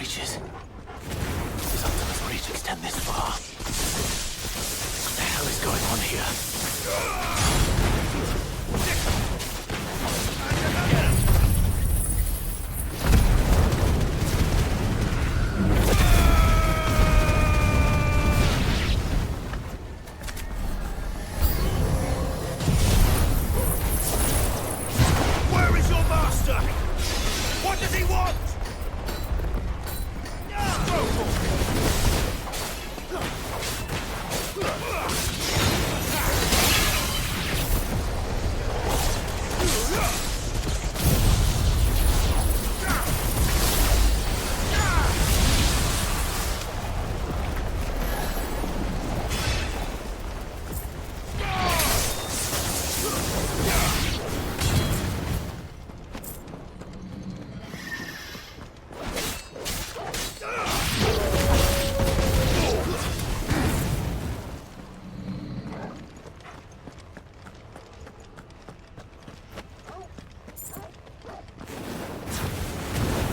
creatures. These Optimus reach extend this far. What the hell is going on here? Where is your master? What does he want?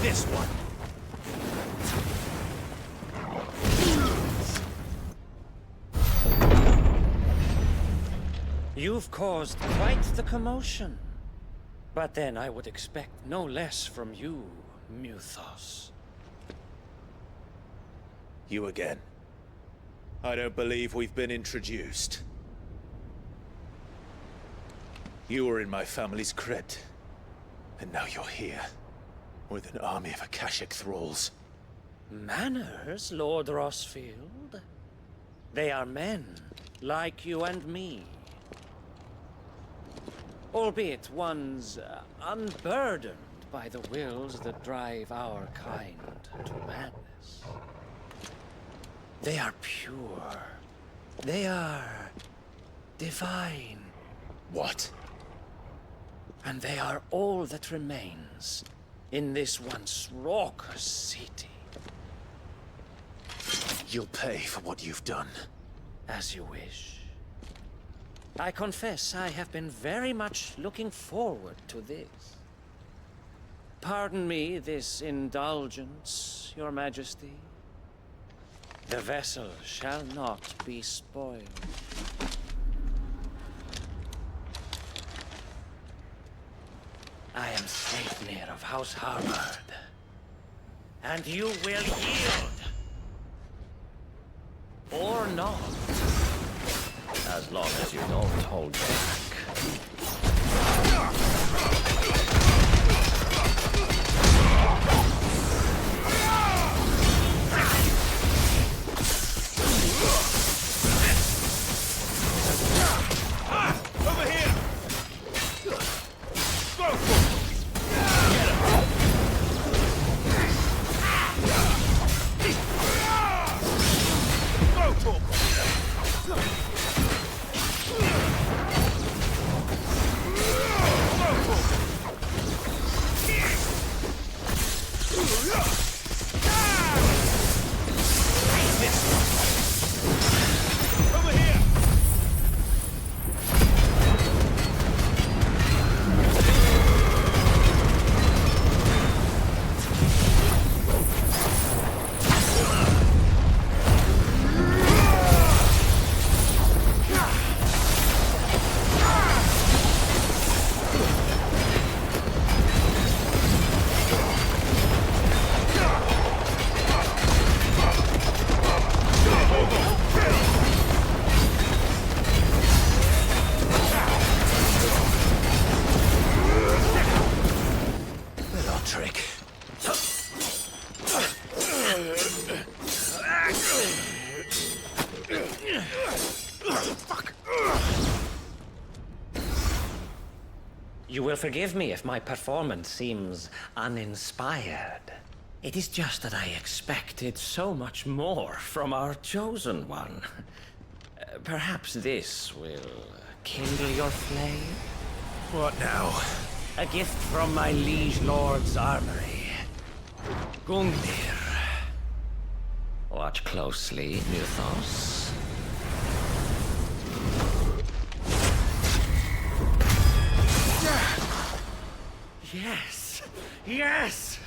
This one. You've caused quite the commotion. But then I would expect no less from you, Muthos. You again. I don't believe we've been introduced. You were in my family's crypt. And now you're here. With an army of Akashic thralls. Manners, Lord Rossfield? They are men, like you and me. Albeit ones unburdened by the wills that drive our kind to madness. They are pure. They are divine. What? And they are all that remains in this once raucous city. You'll pay for what you've done. As you wish. I confess I have been very much looking forward to this. Pardon me this indulgence, Your Majesty. The vessel shall not be spoiled. I am Sleipnir of House Harvard. And you will yield. Or not. As long as you don't hold back. Over here! Go! Over here! Little trick. Fuck. You will forgive me if my performance seems uninspired. It is just that I expected so much more from our chosen one. Perhaps this will kindle your flame? What now? A gift from my liege lord's armory. Gungnir. Watch closely, Muthos. Yes! Yes!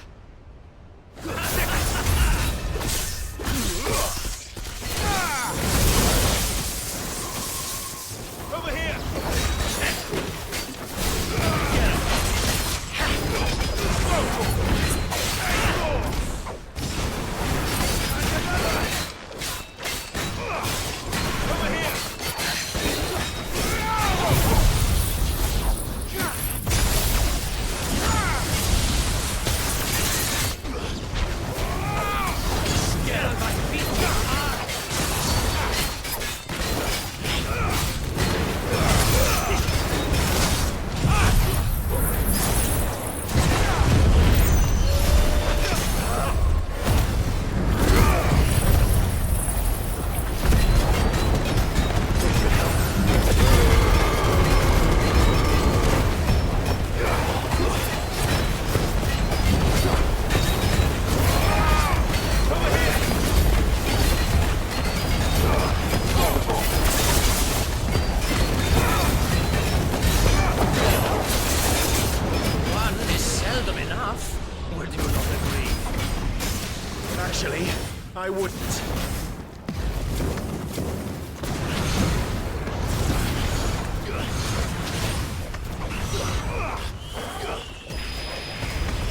I wouldn't.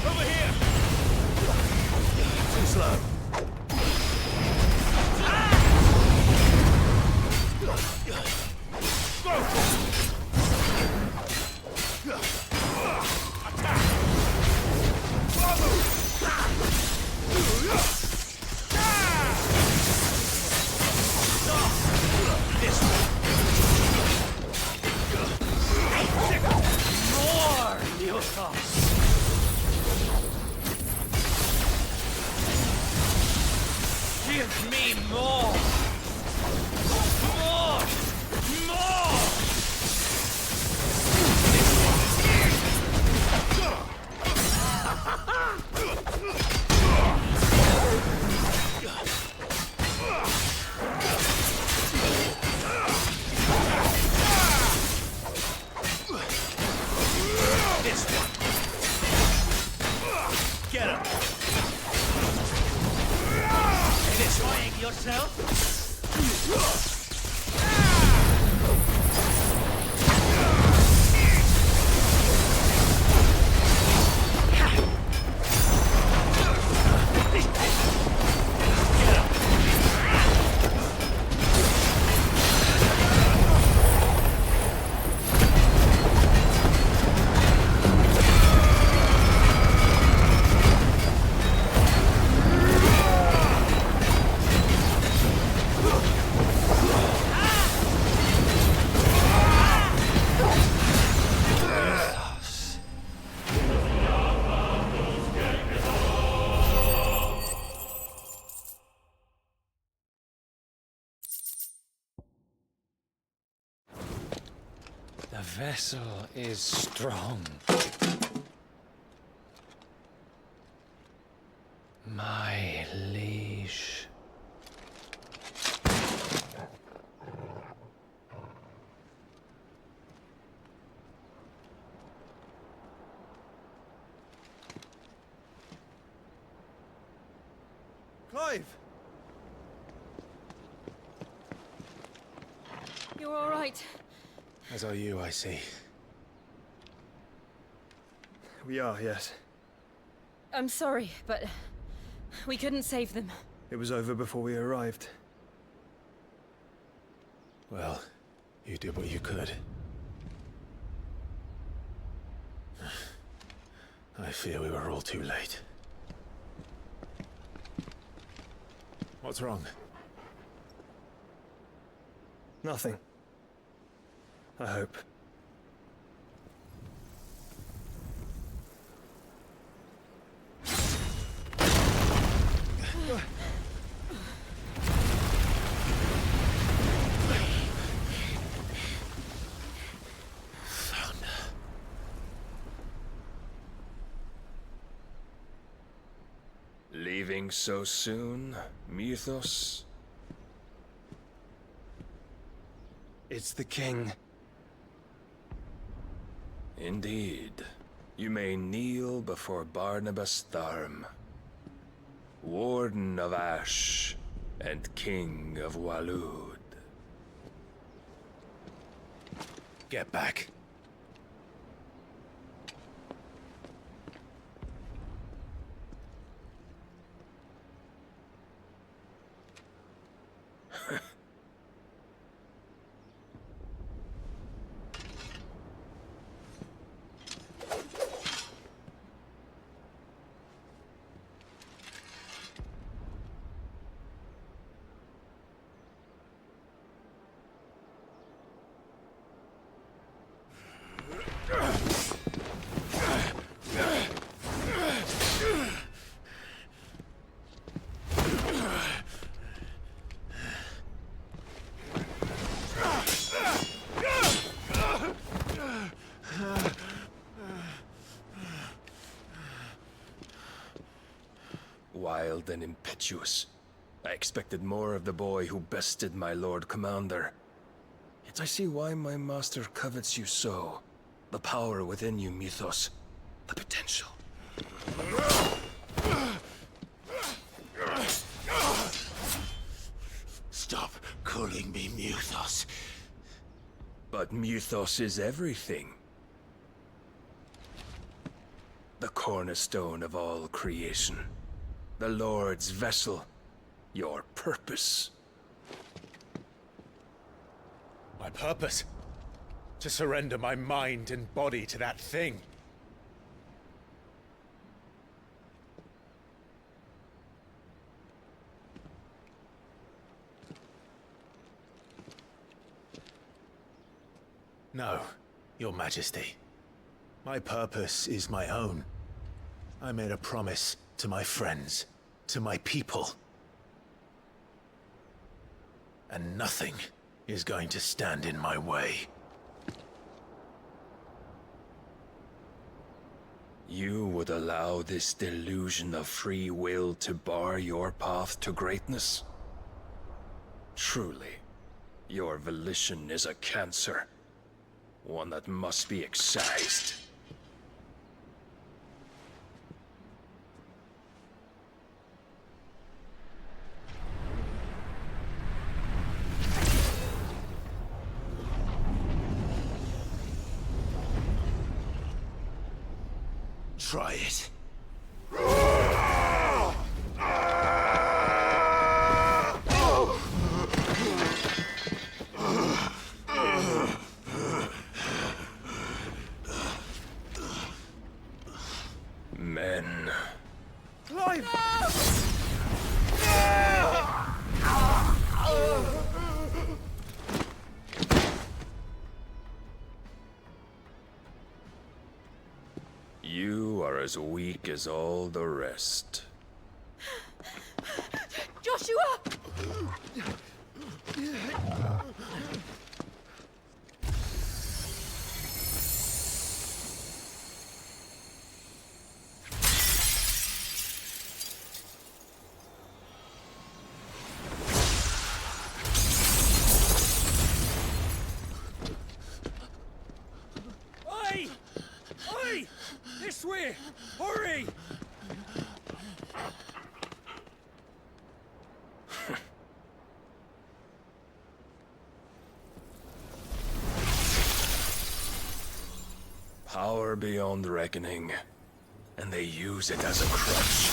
Over here! Too slow. Give me more! More! More! This one. Get him. Enjoying yourself? The vessel is strong. My liege. Clive! You're all right. As are you, I see. We are, yes. I'm sorry, but we couldn't save them. It was over before we arrived. Well, you did what you could. I fear we were all too late. What's wrong? Nothing. I hope. Leaving so soon, Mythos? It's the king. Indeed. You may kneel before Barnabas Tharm, Warden of Ash and King of Waloed. Get back. Wild and impetuous. I expected more of the boy who bested my Lord Commander. Yet I see why my master covets you so. The power within you, Mythos. The potential. calling me Muthos. But Muthos is everything. The cornerstone of all creation. The Lord's vessel. Your purpose. My purpose? To surrender my mind and body to that thing. No, Your Majesty. My purpose is my own. I made a promise to my friends, to my people. And nothing is going to stand in my way. You would allow this delusion of free will to bar your path to greatness? Truly, your volition is a cancer. One that must be excised. Try it. Men. Clive! You are as weak as all the rest. Joshua! Oi! Oi! This way! Hurry! Power beyond reckoning, and they use it as a crutch.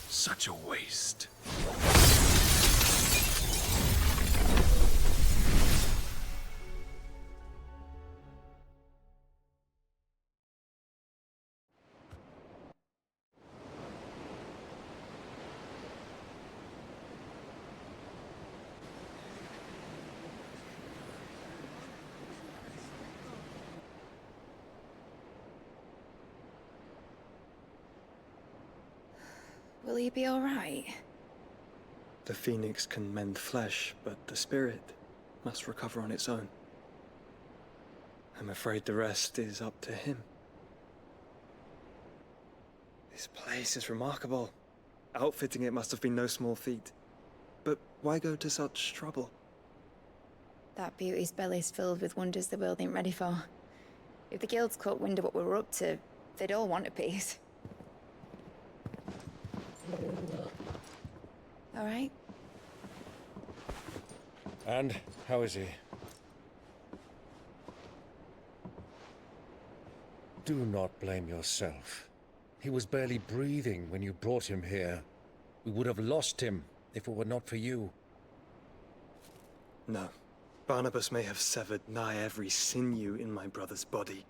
Such a waste. Will he be all right? The phoenix can mend flesh, but the spirit must recover on its own. I'm afraid the rest is up to him. This place is remarkable. Outfitting it must have been no small feat. But why go to such trouble? That beauty's belly's filled with wonders the world ain't ready for. If the guilds caught wind of what we were up to, they'd all want a piece. All right? And how is he? Do not blame yourself. He was barely breathing when you brought him here. We would have lost him if it were not for you. No. Barnabas may have severed nigh every sinew in my brother's body.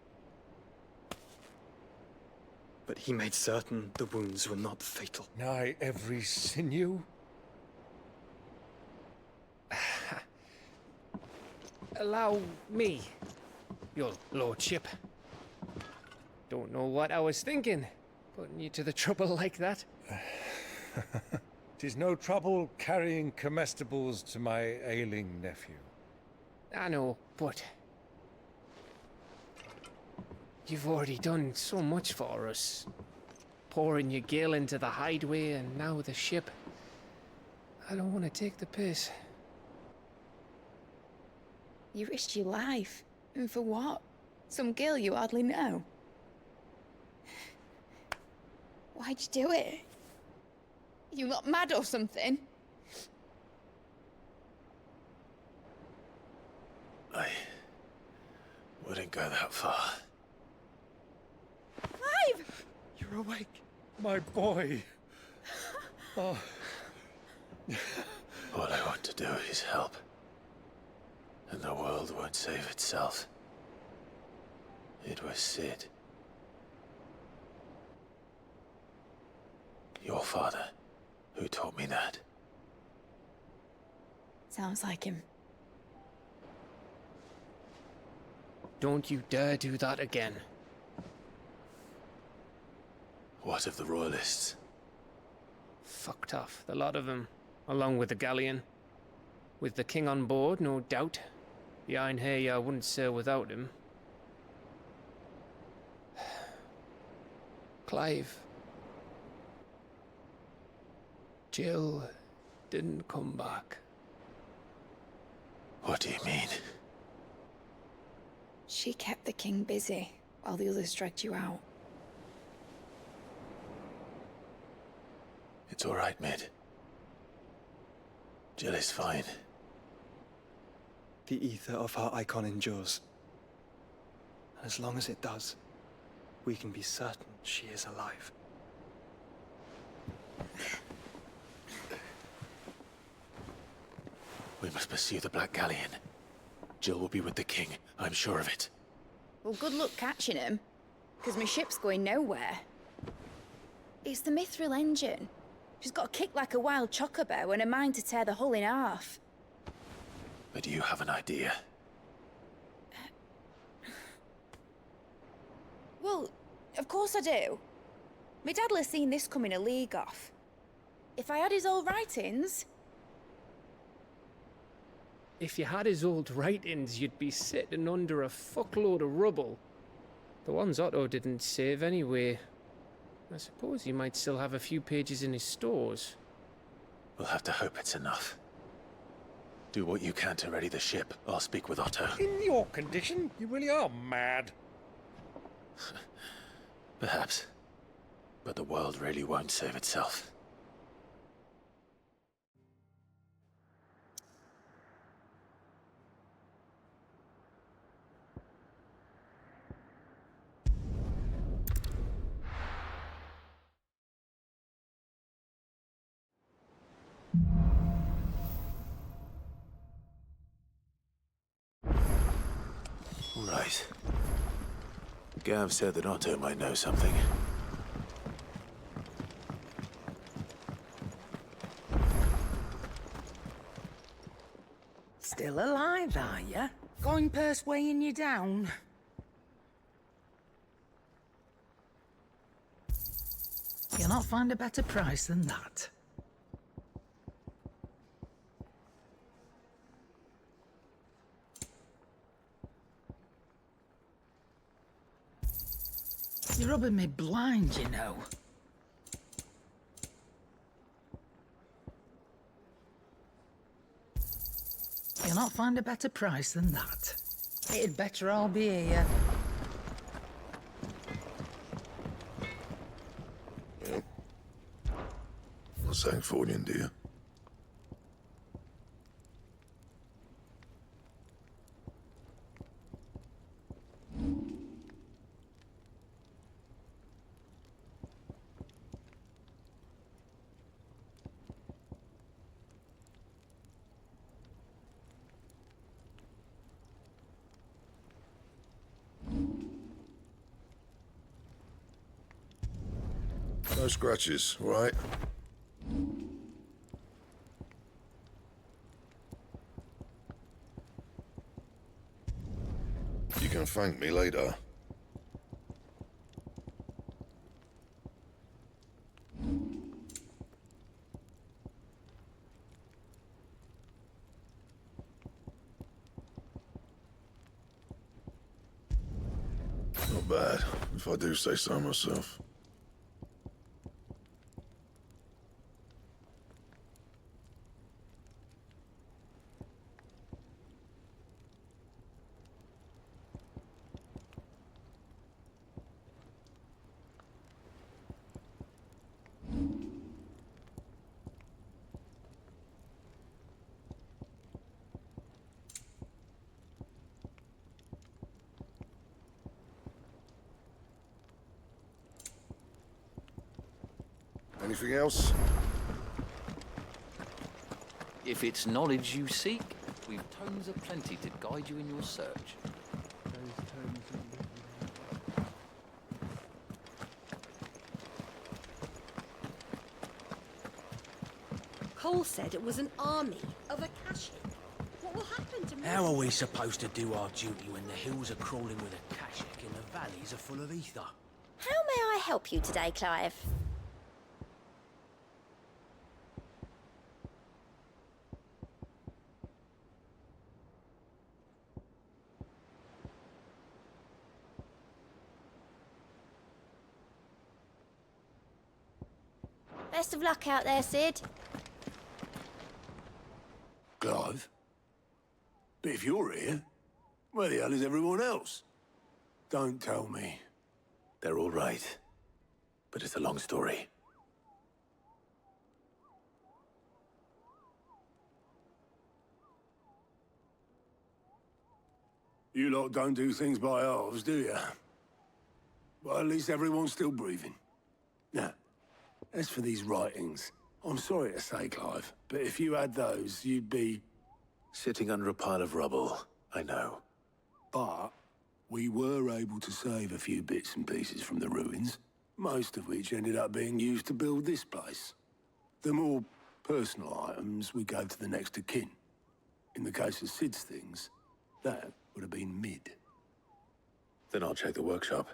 But he made certain the wounds were not fatal. Nigh every sinew? Allow me, your lordship. Don't know what I was thinking, putting you to the trouble like that. 'Tis no trouble carrying comestibles to my ailing nephew. I know, but you've already done so much for us. Pouring your gil into the hideaway and now the ship. I don't want to take the piss. You risked your life. And for what? Some girl you hardly know. Why'd you do it? You not mad or something? I wouldn't go that far. Clive! You're awake. My boy. Oh. All I want to do is help. And the world won't save itself. It was Sid. Your father, who taught me that. Sounds like him. Don't you dare do that again. What of the Royalists? Fucked off, the lot of them, along with the galleon. With the king on board, no doubt. The Iron Hair wouldn't sail without him. Clive. Jill didn't come back. What do you mean? She kept the king busy while the others dragged you out. It's all right, Mid. Jill is fine. The ether of her icon endures. And as long as it does, we can be certain she is alive. We must pursue the Black Galleon. Jill will be with the king, I'm sure of it. Well, good luck catching him, because my ship's going nowhere. It's the Mithril engine. She's got a kick like a wild chocobo and a mind to tear the hull in half. But do you have an idea? Well, of course I do. My dad'll have seen this coming a league off. If I had his old writings... If you had his old writings, you'd be sitting under a fuckload of rubble. The ones Otto didn't save anyway. I suppose he might still have a few pages in his stores. We'll have to hope it's enough. Do what you can to ready the ship. I'll speak with Otto. In your condition, you really are mad. Perhaps. But the world really won't save itself. Right. Gav said that Otto might know something. Still alive, are ya? Going purse weighing you down? You'll not find a better price than that. You're rubbing me blind, you know. You'll not find a better price than that. It'd better all be here. What's that for you, dear? No scratches, all right? You can thank me later. Not bad, if I do say so myself. Anything else? If it's knowledge you seek, we've tomes aplenty to guide you in your search. Cole said it was an army of Akashic. What will happen to me? How are we supposed to do our duty when the hills are crawling with Akashic and the valleys are full of ether? How may I help you today, Clive? Best of luck out there, Sid. Clive? But if you're here, where the hell is everyone else? Don't tell me. They're all right. But it's a long story. You lot don't do things by halves, do you? Well, at least everyone's still breathing. Now, as for these writings, I'm sorry to say, Clive, but if you had those, you'd be... Sitting under a pile of rubble, I know. But we were able to save a few bits and pieces from the ruins, most of which ended up being used to build this place. The more personal items we gave to the next of kin. In the case of Sid's things, that would have been mid. Then I'll check the workshop.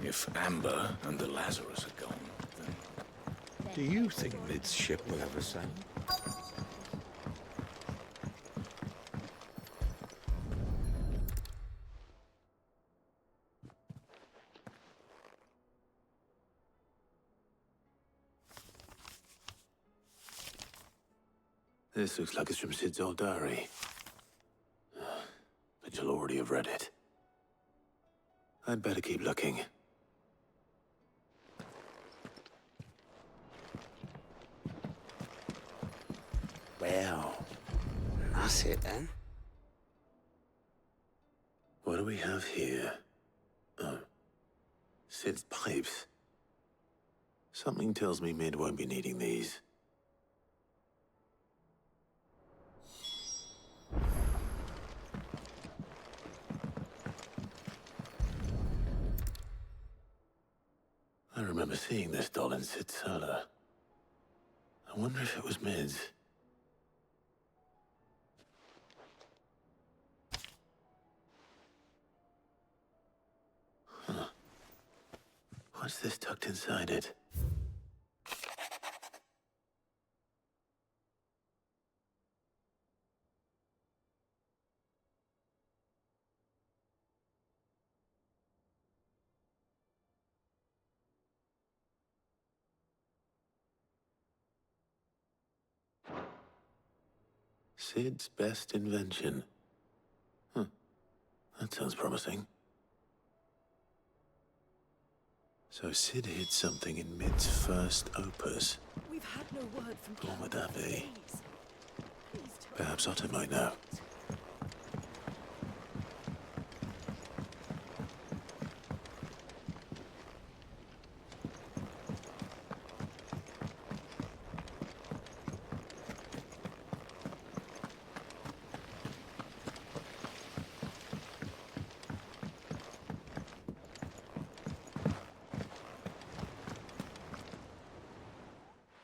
If Amber and the Lazarus are gone, then... Do you think Mid's ship will ever sail? This looks like it's from Sid's old diary. But you'll already have read it. I'd better keep looking. Well, that's it then. What do we have here? Oh. Sid's pipes. Something tells me Mid won't be needing these. I remember seeing this doll in Sid's cellar. I wonder if it was Mid's. Huh. What's this tucked inside it? Sid's best invention. Huh. That sounds promising. So Sid hid something in Mid's first opus. We've had no word from What would that be? Please Perhaps Otto might know.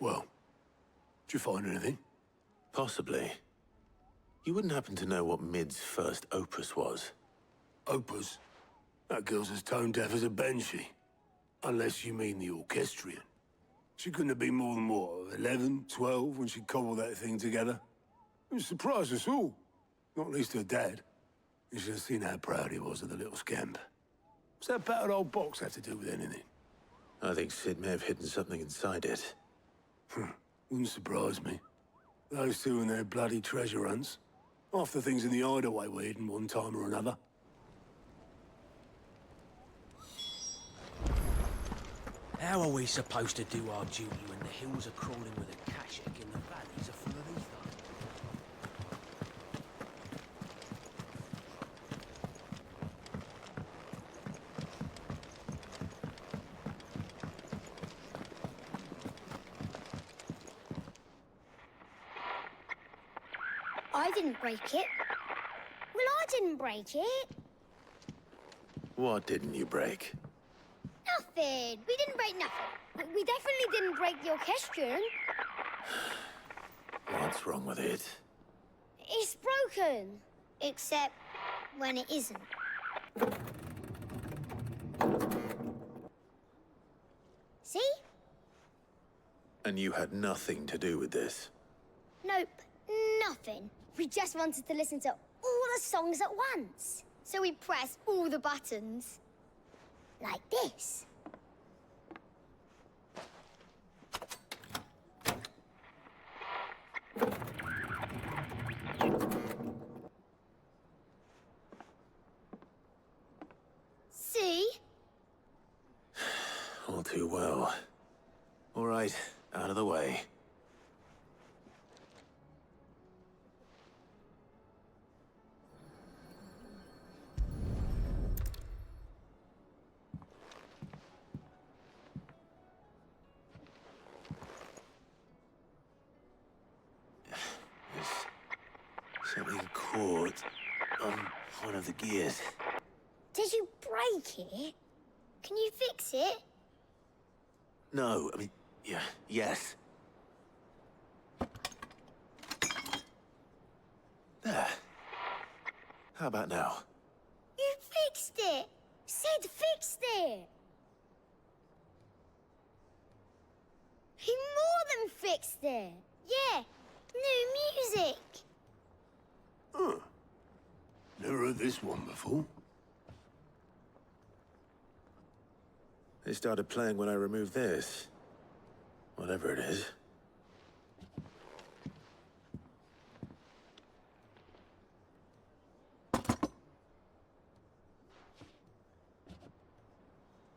Well, did you find anything? Possibly. You wouldn't happen to know what Mid's first opus was? Opus? That girl's as tone deaf as a banshee. Unless you mean the orchestrion. She couldn't have been more than, what, 11, 12 when she cobbled that thing together? It surprised us all. Not least her dad. You should have seen how proud he was of the little scamp. What's that battered old box have to do with anything? I think Sid may have hidden something inside it. Wouldn't surprise me. Those two and their bloody treasure hunts. Half the things in the hideaway were hidden one time or another. How are we supposed to do our duty when the hills are crawling with a kashik and the valleys are full of ether? I didn't break it. Well, I didn't break it. What didn't you break? Nothing. We didn't break nothing. We definitely didn't break the orchestrion. What's wrong with it? It's broken. Except when it isn't. See? And you had nothing to do with this? Nope. Nothing. We just wanted to listen to all the songs at once. So we pressed all the buttons. Like this. See? All too well. All right, out of the way. Something caught on one of the gears. Did you break it? Can you fix it? No, I mean, yeah, yes. There. How about now? You fixed it! Sid fixed it! He more than fixed it! Yeah, new music! Huh. Never heard this one before. They started playing when I removed this. Whatever it is.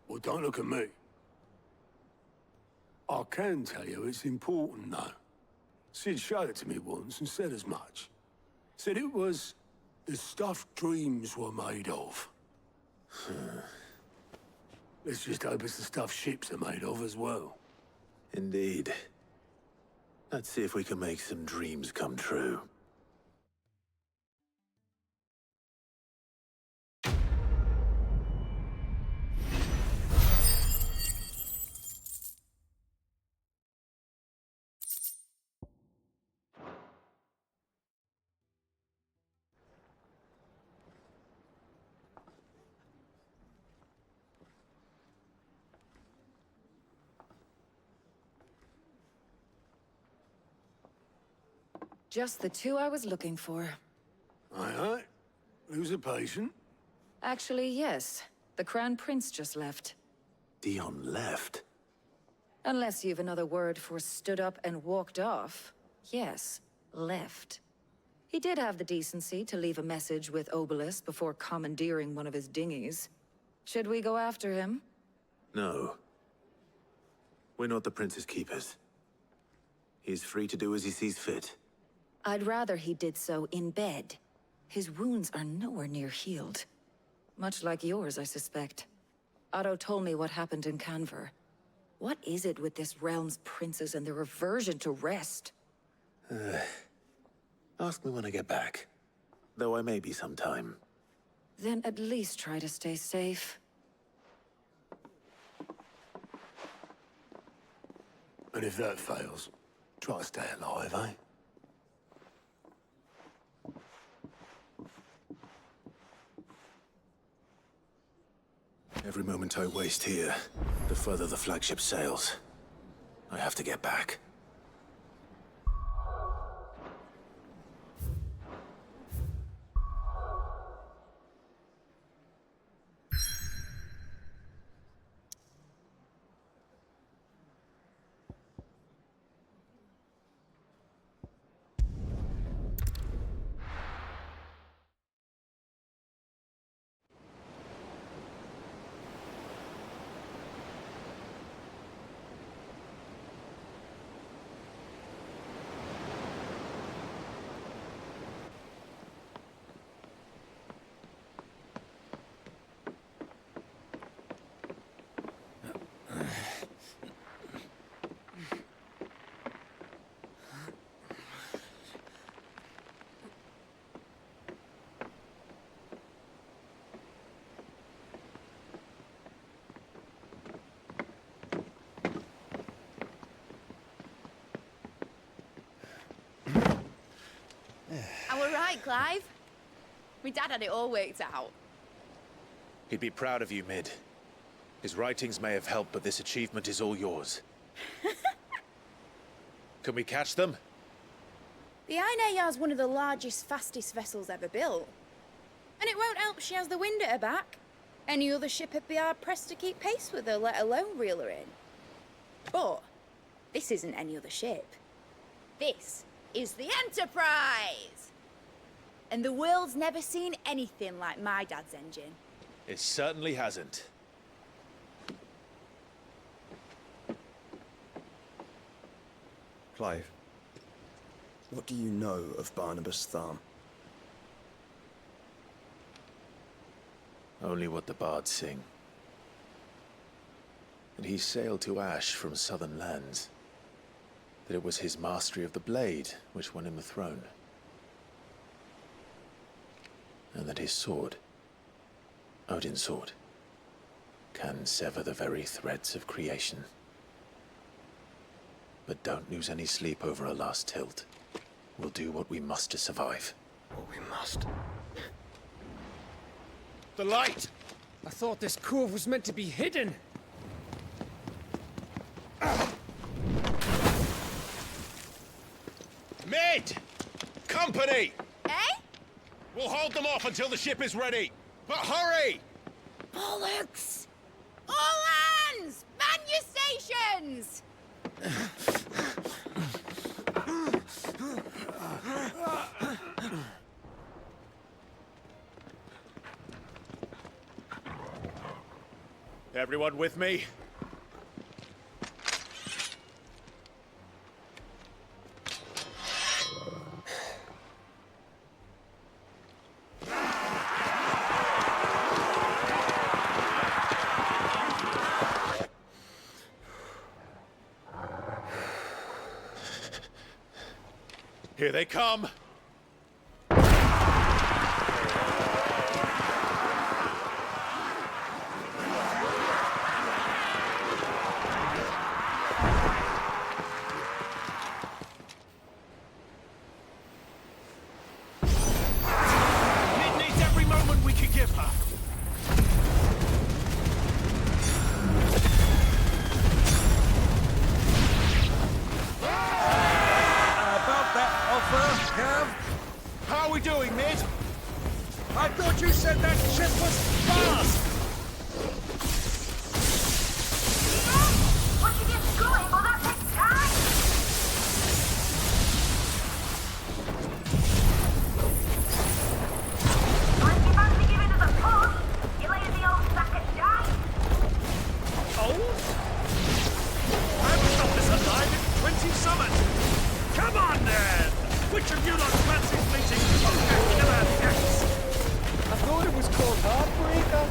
Well, don't look at me. I can tell you it's important, though. Sid showed it to me once and said as much. Said it was the stuff dreams were made of. Let's just hope it's the stuff ships are made of as well. Indeed. Let's see if we can make some dreams come true. Just the two I was looking for. Aye, aye. Who's a patient? Actually, yes. The Crown Prince just left. Dion left? Unless you've another word for stood up and walked off. Yes, left. He did have the decency to leave a message with Obelisk before commandeering one of his dinghies. Should we go after him? No. We're not the Prince's keepers. He's free to do as he sees fit. I'd rather he did so in bed. His wounds are nowhere near healed. Much like yours, I suspect. Otto told me what happened in Canver. What is it with this realm's princes and their aversion to rest? Ask me when I get back. Though I may be sometime. Then at least try to stay safe. And if that fails, try to stay alive, eh? Every moment I waste here, the further the flagship sails. I have to get back. right, Clive. My dad had it all worked out. He'd be proud of you, Mid. His writings may have helped, but this achievement is all yours. Can we catch them? The Ainayar's one of the largest, fastest vessels ever built. And it won't help she has the wind at her back. Any other ship would be hard-pressed to keep pace with her, let alone reel her in. But this isn't any other ship. This is the Enterprise! And the world's never seen anything like my dad's engine. It certainly hasn't. Clive, what do you know of Barnabas Tharm? Only what the bards sing. That he sailed to Ash from southern lands. That it was his mastery of the blade which won him the throne. And that his sword, Odin's sword, can sever the very threads of creation. But don't lose any sleep over a last tilt. We'll do what we must to survive. What we must. The light! I thought this cove was meant to be hidden. Mid! Company! Eh? We'll hold them off until the ship is ready. But hurry! Bollocks! All hands! Man your stations! Everyone with me? Here they come! How are we doing, Mid? I thought you said that ship was fast! Once you get going, well, that takes time. Well, if you fancy giving us a push, you lay in the old sack of shite. Old? I was not this alive in 20 summers! Come on, then! Which of you lot fancies meeting killer cats? I thought it was called Heartbreaker.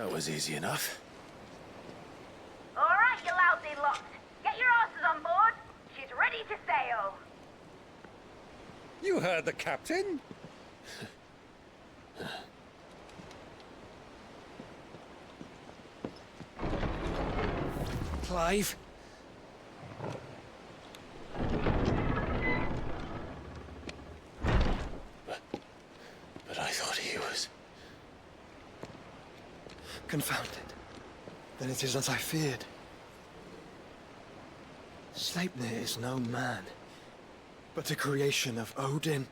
That was easy enough. All right, you lousy lot. Get your asses on board. She's ready to sail. You heard the captain? Clive? But I thought he was... Confounded. Then it is as I feared. Sleipnir is no man, but a creation of Odin.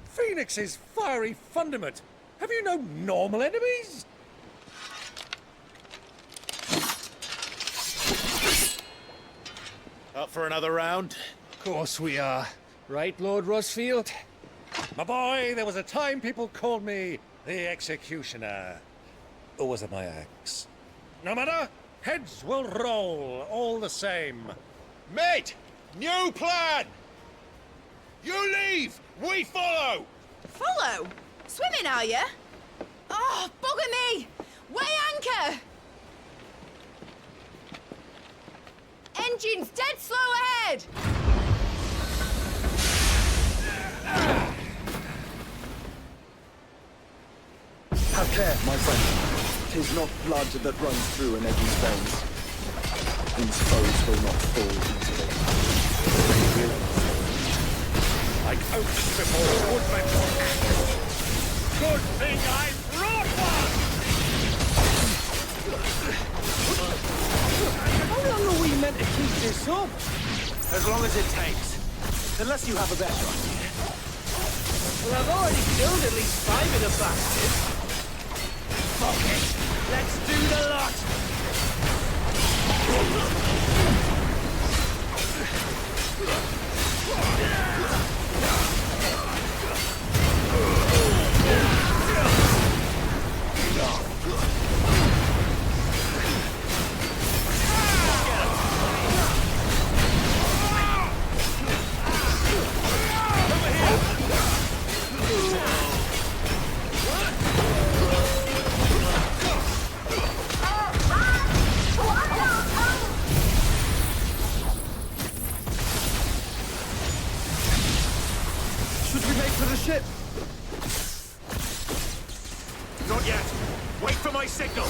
Phoenix's fiery fundament. Have you no normal enemies? Up for another round? Of course we are. Right, Lord Rosfield? My boy, there was a time people called me the Executioner. Or was it my axe? No matter, heads will roll all the same. Mate! New plan! You leave! We follow! Follow? Swimming, are you? Oh, bugger me! Weigh anchor! Engine's dead slow ahead! Have care, my friend. 'Tis not blood that runs through an Eddie's veins. These foes will not fall easily. Like oaks before woodmen. Good thing I brought one! How long are we meant to keep this up? As long as it takes. Unless you have a better idea. Well, I've already killed at least 5 of the bastards. Fuck it. Let's do the lot. Should we make for the ship? Not yet. Wait for my signal.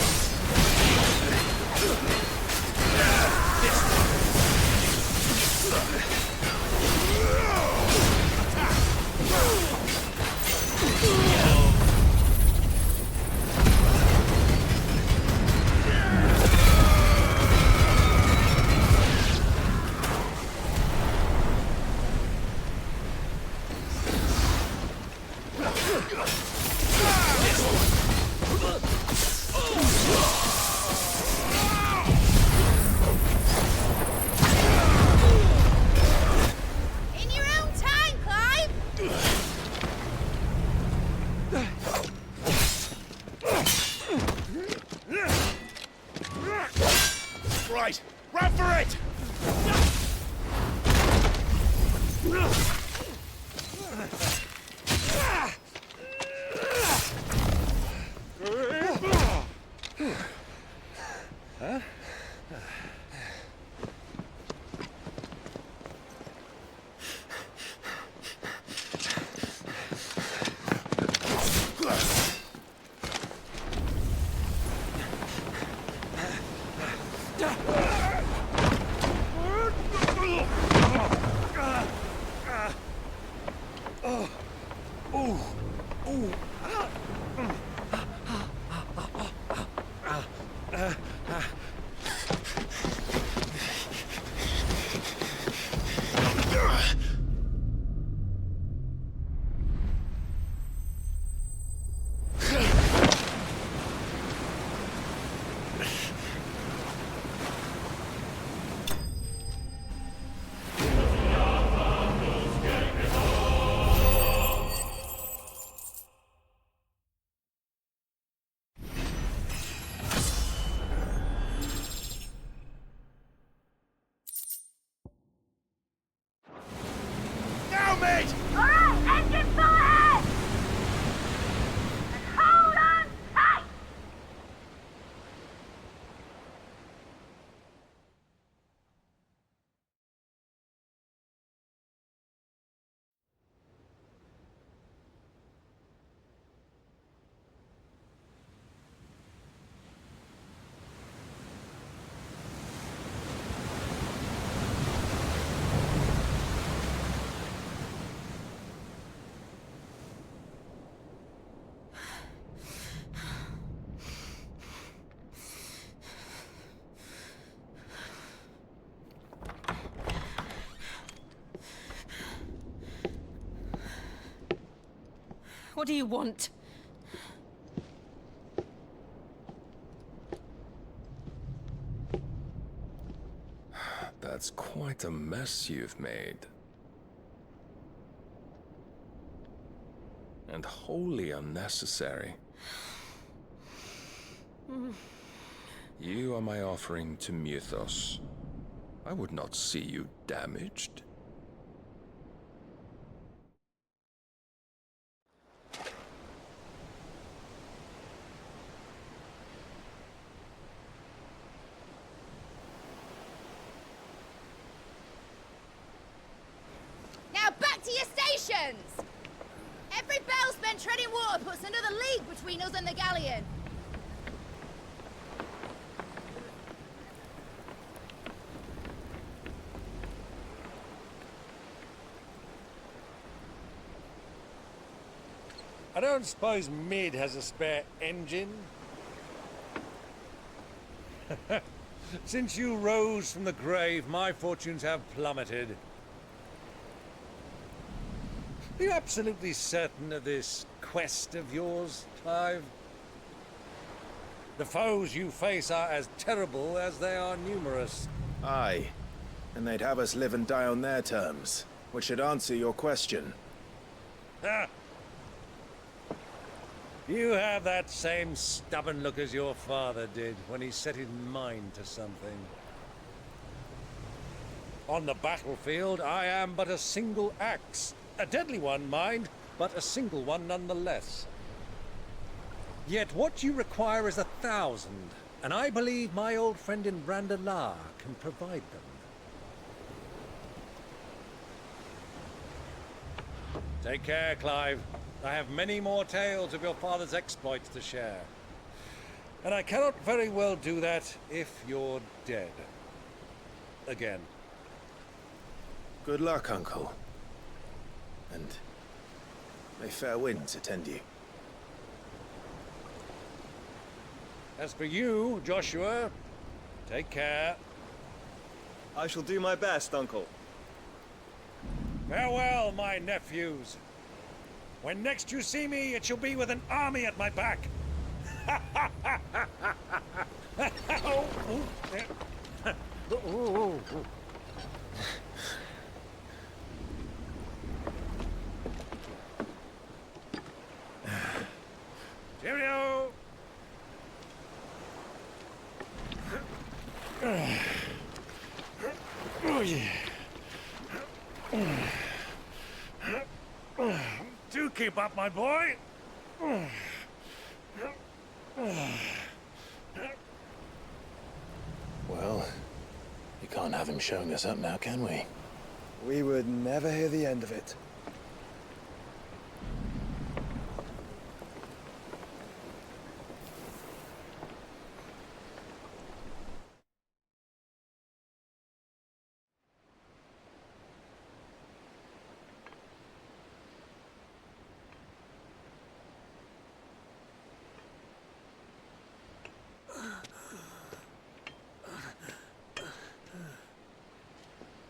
In your own time, Clive! Right. Run for it! Huh? it! Alright, engine full ahead! And hold on tight! What do you want? That's quite a mess you've made. And wholly unnecessary. You are my offering to Mythos. I would not see you damaged. Now back to your stations! Every bell spent treading water puts another league between us and the galleon. I don't suppose Mid has a spare engine? Since you rose from the grave, my fortunes have plummeted. Are you absolutely certain of this quest of yours, Clive? The foes you face are as terrible as they are numerous. Aye. And they'd have us live and die on their terms, which should answer your question. Ha! You have that same stubborn look as your father did when he set his mind to something. On the battlefield, I am but a single axe. A deadly one, mind, but a single one nonetheless. Yet what you require is 1,000, and I believe my old friend in Randalar can provide them. Take care, Clive. I have many more tales of your father's exploits to share. And I cannot very well do that if you're dead. Again. Good luck, Uncle. And may fair winds attend you. As for you, Joshua, take care. I shall do my best, Uncle. Farewell, my nephews. When next you see me, it shall be with an army at my back. Cheerio! Oh, yeah. Do keep up, my boy. Well, we can't have him showing us up now, can we? We would never hear the end of it.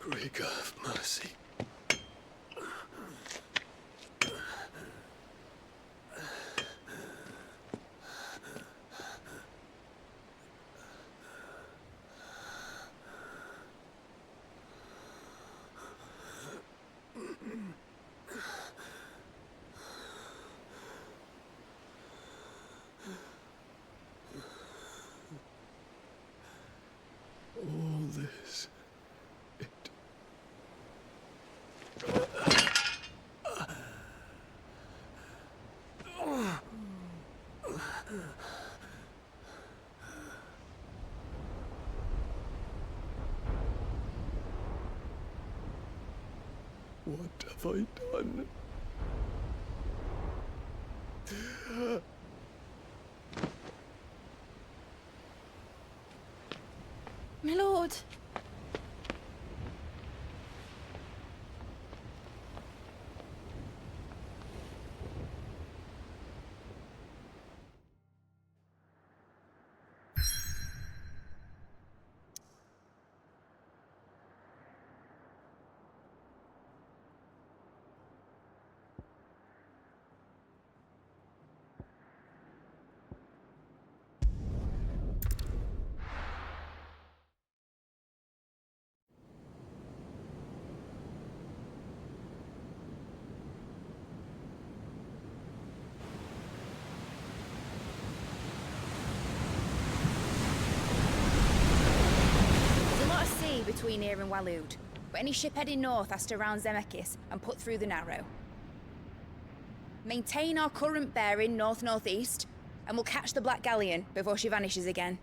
Great God of mercy. All this. have I done? My lord. Between here and Waloed, but any ship heading north has to round Zemeckis and put through the Narrow. Maintain our current bearing north-northeast, and we'll catch the Black Galleon before she vanishes again.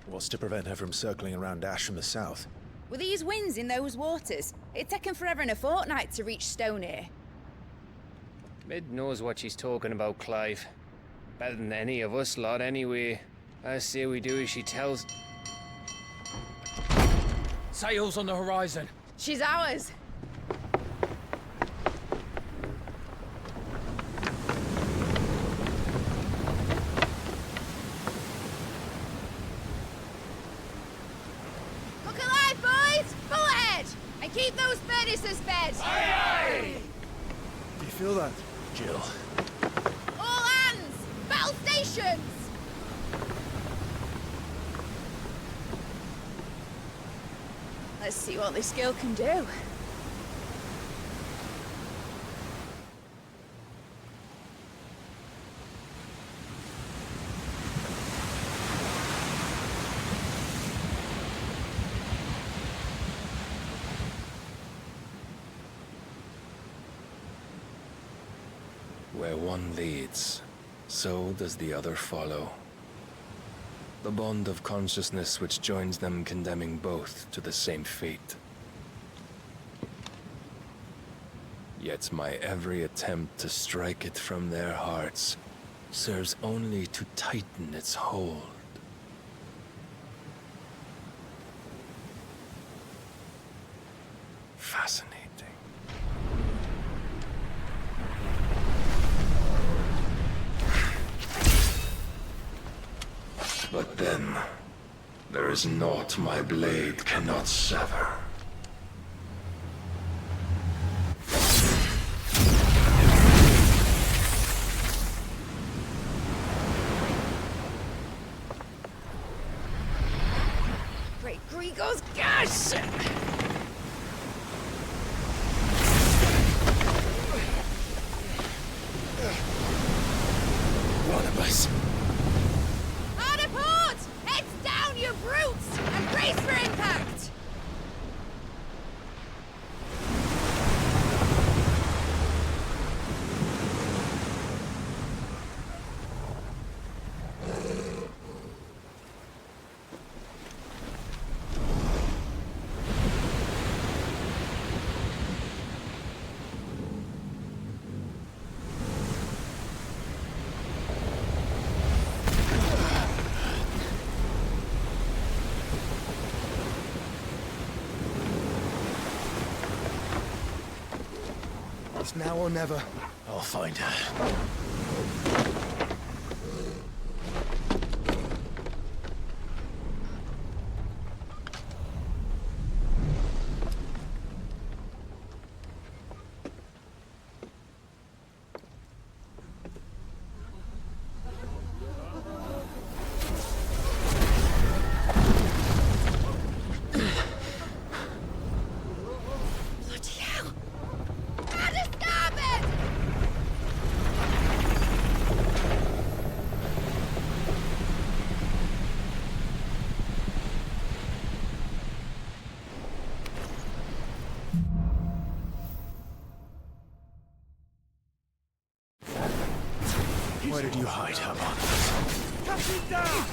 What's to prevent her from circling around Ash from the south? With these winds in those waters, it'd taken forever and a fortnight to reach Stonehere. Mid knows what she's talking about, Clive. Better than any of us lot, anyway. I say we do as she tells. Sails on the horizon. She's ours. Look alive, boys! Full ahead! And keep those furnaces fed! Aye, aye! Do you feel that? Jill. All hands! Battle stations! Let's see what this girl can do. Where one leads, so does the other follow. The bond of consciousness which joins them condemning both to the same fate. Yet my every attempt to strike it from their hearts serves only to tighten its hold. Fascinating. But then, there is naught my blade cannot sever. Great Grigos, gosh! One of us. You brutes! And brace for impact! It's now or never. I'll find her. Where did you hide her, Marcus? Cut it down!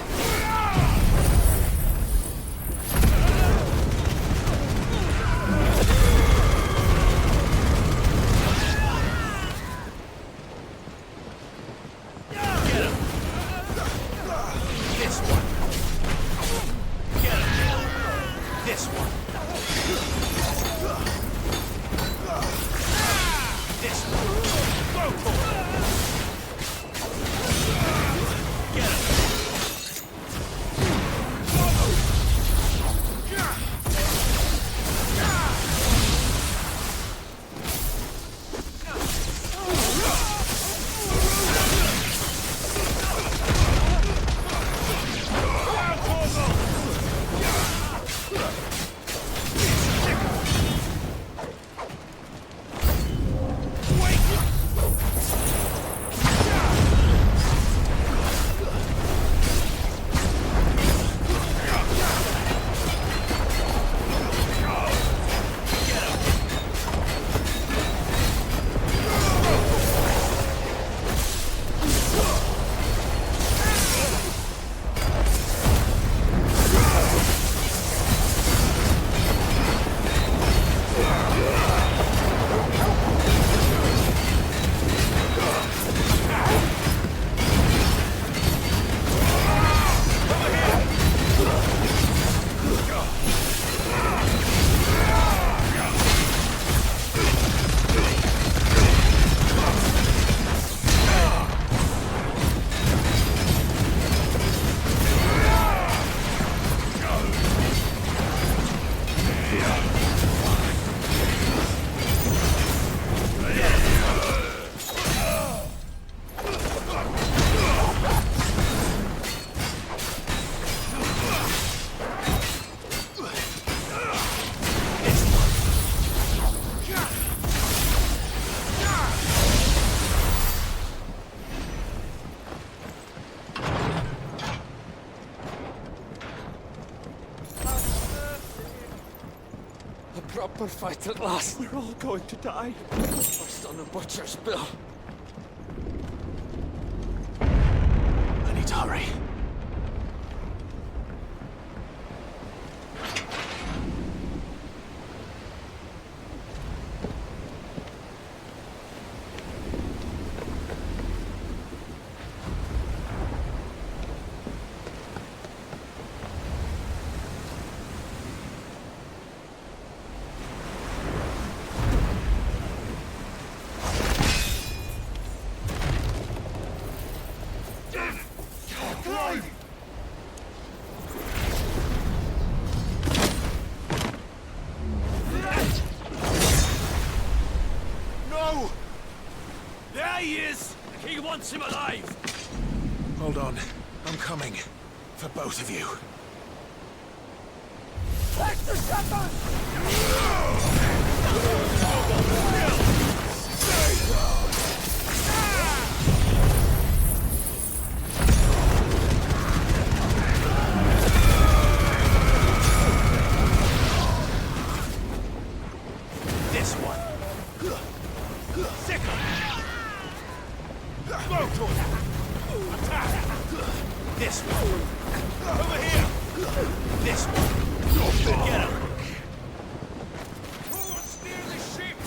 This one. This one. Go for it. Get him. Proper fight at last. We're all going to die. First on the butcher's bill. I need to hurry. Him alive! Hold on. I'm coming. For both of you. Back to cover! This one. Second. This one. Over here. This one. Get him. Forward steer the ship.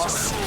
Yes!